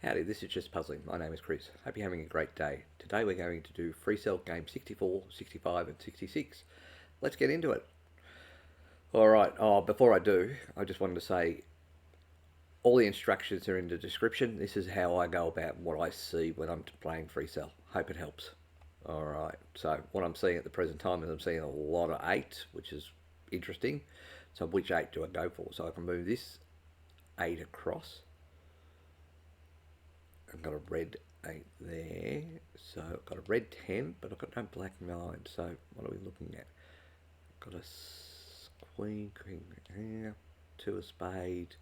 Howdy, this is Just Puzzling. My name is Chris. Hope you're having a great day. Today we're going to do Freecell Games 64, 65 and 66. Let's get into it. Alright, before I do, I just wanted to say all the instructions are in the description. This is how I go about what I see when I'm playing Freecell. Hope it helps. Alright, so what I'm seeing at the present time is I'm seeing a lot of 8, which is interesting. So which 8 do I go for? So I can move this 8 across. I've got a red 8 there, so I've got a red 10, but I've got no black 9, so what are we looking at? I've got a queen here, 2 of spades,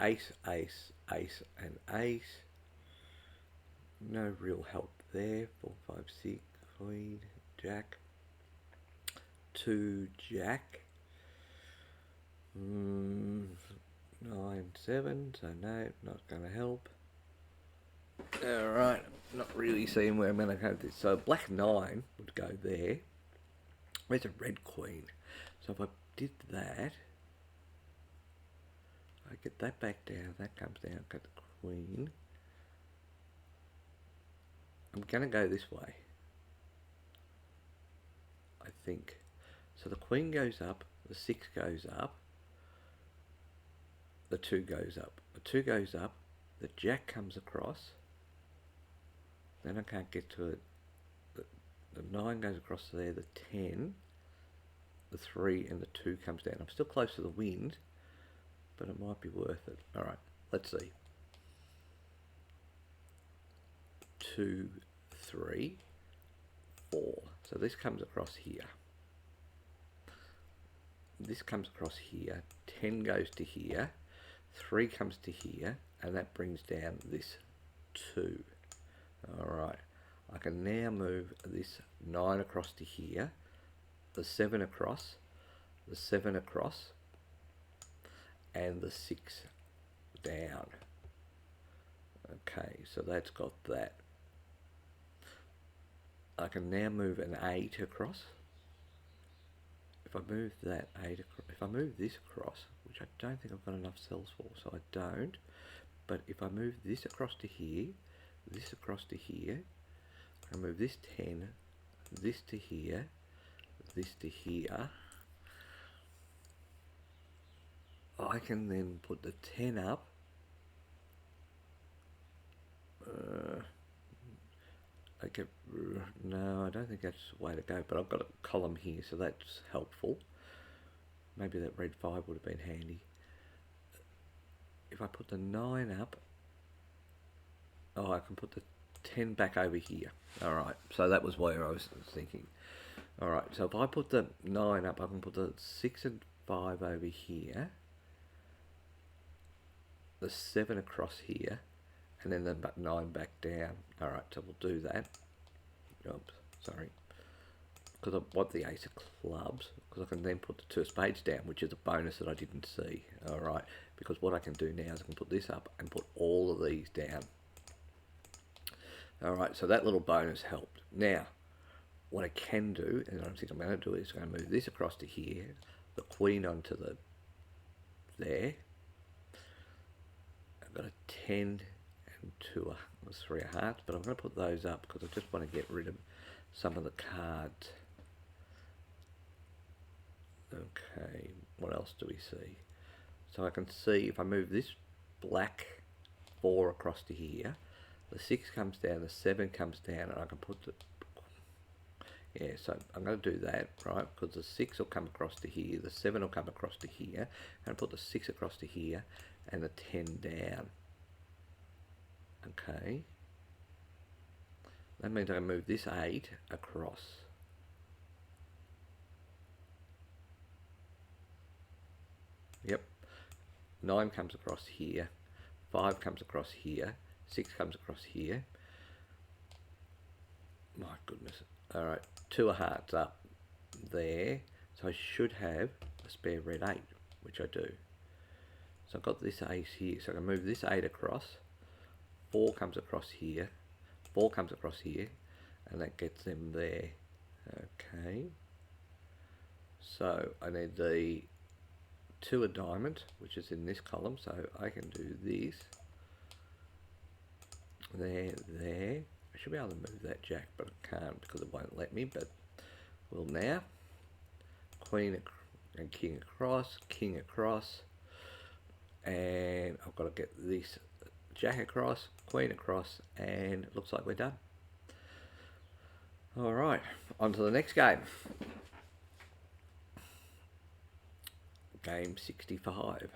ace, ace, ace and ace. No real help there. 4, 5, 6, queen, jack, 2, jack, 9, 7, so no, not going to help. Alright, not really seeing where I'm going to go with this. So black 9 would go there. Where's a red queen? So if I did that, I get that back down, that comes down, got the queen. I'm going to go this way, I think. So the queen goes up, the 6 goes up, the 2 goes up. The 2 goes up, the jack comes across. Then I can't get to it. The 9 goes across there, the 10, the 3 and the 2 comes down. I'm still close to the wind, but it might be worth it. Alright, let's see. 2, 3, 4. So this comes across here. This comes across here. 10 goes to here. 3 comes to here. And that brings down this 2. Alright, I can now move this 9 across to here, the 7 across, the 7 across, and the 6 down. Okay, so that's got that. I can now move an 8 across. If I move that 8 across, if I move this across, which I don't think I've got enough cells for, so I don't, but if I move this across to here, this across to here, I move this 10, this to here, this to here. I can then put the 10 up. No, I don't think that's the way to go, but I've got a column here, so that's helpful. Maybe that red 5 would have been handy. If I put the 9 up, I can put the 10 back over here. Alright, so that was where I was thinking. Alright, so if I put the 9 up, I can put the 6 and 5 over here, the 7 across here, and then the 9 back down. Alright, so we'll do that. Oops, sorry. Because I want the ace of clubs, because I can then put the 2 of spades down, which is a bonus that I didn't see. Alright, because what I can do now is I can put this up and put all of these down. Alright, so that little bonus helped. Now, what I can do, and I don't think I'm going to do, is I'm going to move this across to here, the queen onto the there. I've got a 10 and 2, 3 of hearts, but I'm going to put those up because I just want to get rid of some of the cards. Okay, what else do we see? So I can see if I move this black 4 across to here, the 6 comes down, the 7 comes down, and I can put the... Yeah, so I'm going to do that, right? Because the 6 will come across to here, the 7 will come across to here, and put the 6 across to here, and the 10 down. Okay. That means I can move this 8 across. Yep. 9 comes across here, 5 comes across here, 6 comes across here. My goodness. Alright, 2 of hearts up there. So I should have a spare red 8, which I do. So I've got this ace here, so I can move this 8 across. 4 comes across here, 4 comes across here, and that gets them there. Okay. So I need the 2 of diamond, which is in this column, so I can do this. there. I should be able to move that jack, but I can't because it won't let me, but will now. Queen and king across, and I've got to get this jack across, queen across, and it looks like we're done. Alright, on to the next game. Game 65.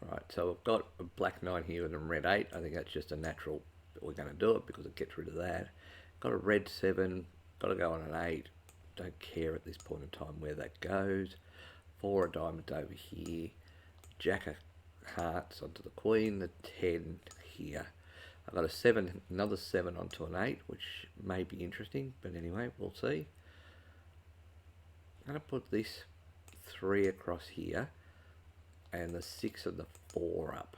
Alright, so we've got a black 9 here and a red 8. I think that's just a natural, we're going to do it because it gets rid of that. Got a red 7, got to go on an 8. Don't care at this point in time where that goes. 4 of diamonds over here. Jack of hearts onto the queen, the 10 here. I've got a 7, another 7 onto an 8, which may be interesting, but anyway, we'll see. I'm going to put this 3 across here, and the 6 and the 4 up.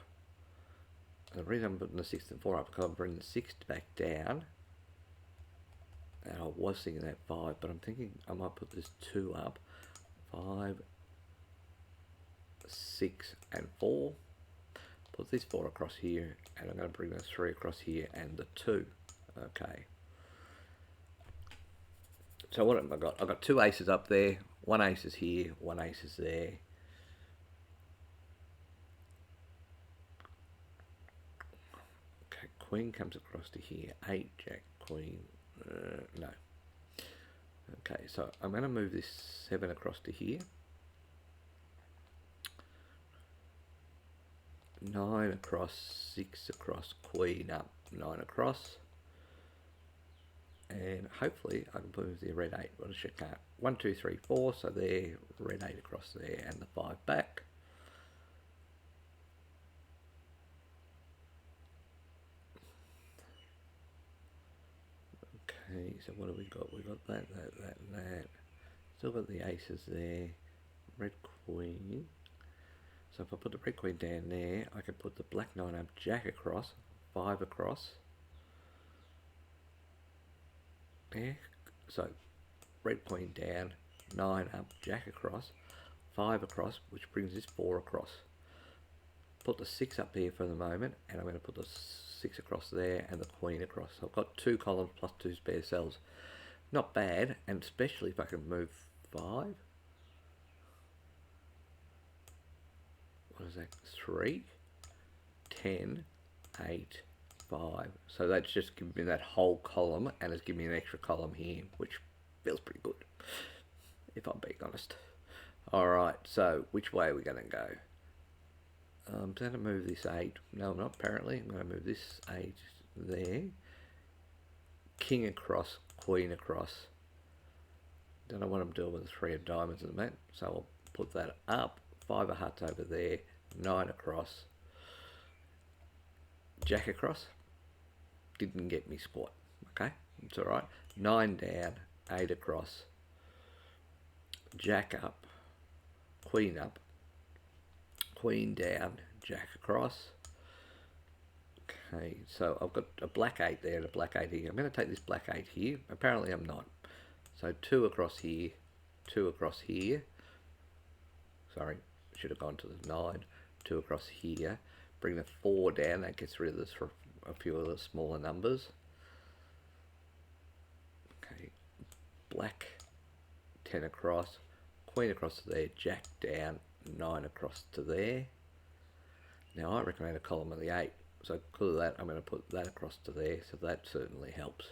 And the reason I'm putting the 6 and 4 up, because I'm bringing the 6 back down. And I was thinking that 5, but I'm thinking I might put this 2 up. 5, 6 and 4. Put this 4 across here, and I'm going to bring the 3 across here and the 2. Okay. So what have I got? I've got 2 aces up there. 1 ace is here, 1 ace is there. Okay, queen comes across to here. 8, jack, queen. No. Okay, so I'm going to move this 7 across to here. 9 across, 6 across, queen up, 9 across. And hopefully I can move the red 8, but I can't. 1, 2, 3, 4, so there, red 8 across there, and the 5 back. Okay, so what have we got? We've got that, and that. Still got the aces there. Red queen. So if I put the red queen down there, I can put the black 9 up, jack across, 5 across. There. So red queen down, 9 up, jack across, 5 across, which brings this 4 across. Put the 6 up here for the moment, and I'm going to put the 6 across there and the queen across. So I've got 2 columns plus 2 spare cells. Not bad, and especially if I can move 5. What is that? 3, 10, 8, 5. So that's just giving me that whole column, and it's giving me an extra column here, which feels pretty good, if I'm being honest. Alright, so which way are we going to go? I'm going to move this 8. No, I'm not apparently. I'm going to move this 8 there. King across, queen across. Don't know what I'm doing with the 3 of diamonds at the moment, so I'll put that up. 5 of hearts over there, 9 across, jack across, didn't get me squat, okay, it's alright, 9 down, 8 across, jack up, queen down, jack across. Okay, so I've got a black 8 there and a black 8 here. I'm going to take this black 8 here, apparently I'm not, so 2 across here, 2 across here, sorry, should have gone to the 9, 2 across here, bring the 4 down, that gets rid of this for a few of the smaller numbers. Okay, black 10 across, queen across to there, jack down, 9 across to there. Now I reckon I had a column of the 8, so because of that I'm going to put that across to there, so that certainly helps.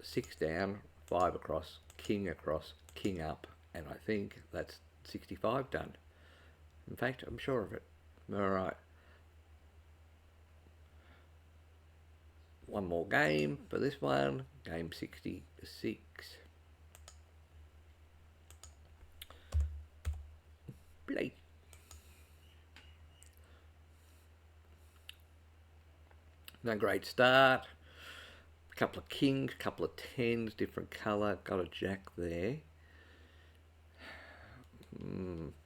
6 down, 5 across, king up, and I think that's 65 done. In fact, I'm sure of it. Alright. One more game for this one. Game 66. Play. No great start. A couple of kings, couple of 10s, different colour. Got a jack there.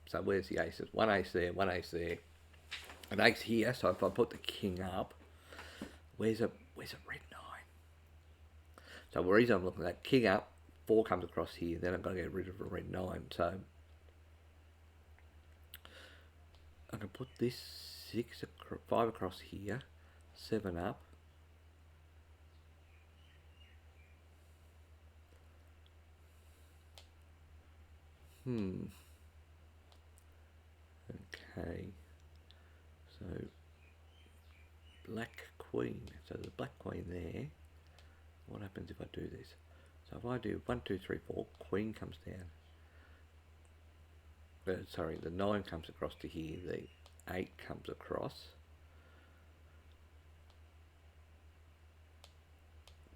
So where's the aces? 1 ace there, 1 ace there. An ace here, so if I put the king up, where's a red 9? So the reason I'm looking at king up, 4 comes across here, then I've got to get rid of a red 9. So I can put this 5 across here, 7 up. Okay. So black queen. So there's a black queen there. What happens if I do this? So if I do 1, 2, 3, 4, queen comes down. Sorry, the 9 comes across to here, the 8 comes across.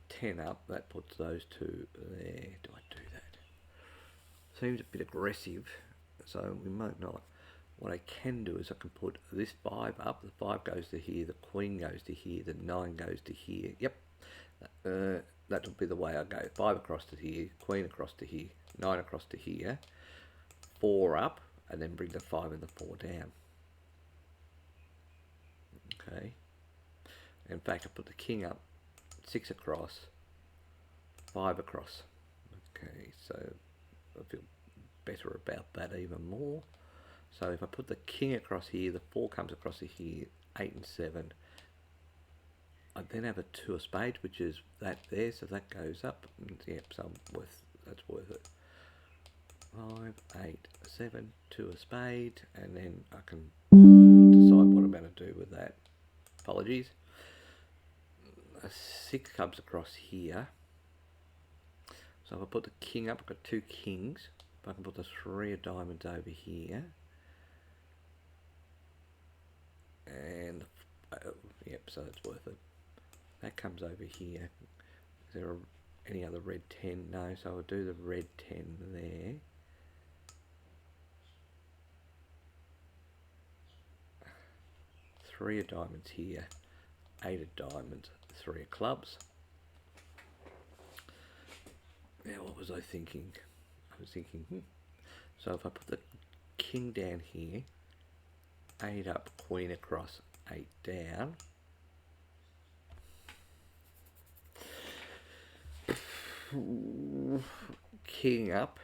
10 up, that puts those 2 there. Do I do that? Seems a bit aggressive, so we might not. What I can do is I can put this 5 up, the 5 goes to here, the queen goes to here, the 9 goes to here. Yep, that'll be the way I go. 5 across to here, queen across to here, 9 across to here, 4 up, and then bring the 5 and the 4 down. Okay. In fact, I put the king up, 6 across, 5 across. Okay, so I feel better about that even more. So if I put the king across here, the 4 comes across to here, 8 and 7. I then have a 2 of spades, which is that there, so that goes up. Yep, so that's worth it. 5, 8, 7, 2 of spade, and then I can decide what I'm going to do with that. Apologies. A 6 comes across here. So if I put the king up, I've got 2 kings. If I can put the 3 of diamonds over here. And, yep, so that's worth it. That comes over here. Is there any other red 10? No, so I'll do the red 10 there. Three of diamonds here, 8 of diamonds, 3 of clubs. Now what was I thinking? I was thinking, so if I put the king down here, 8 up, queen across, 8 down. King up,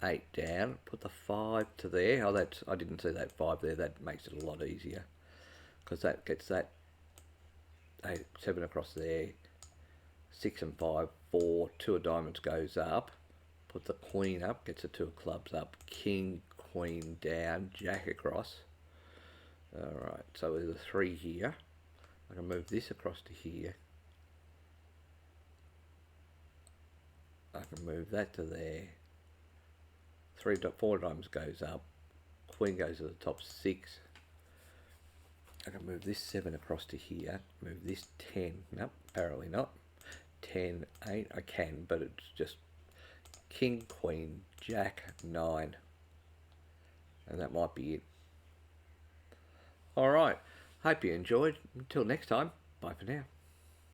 8 down, put the 5 to there. Oh, that's, I didn't see that 5 there, that makes it a lot easier. Because that gets that 8, 7 across there, 6 and 5, 4, 2 of diamonds goes up, put the queen up, gets the 2 of clubs up, king, queen down, jack across. Alright, so there's a 3 here. I can move this across to here. I can move that to there. 4 diamonds goes up, queen goes to the top, 6. I can move this 7 across to here, move this 10, nope, apparently not, 10, 8, I can, but it's just king, queen, jack, 9, and that might be it. Alright, hope you enjoyed. Until next time, bye for now.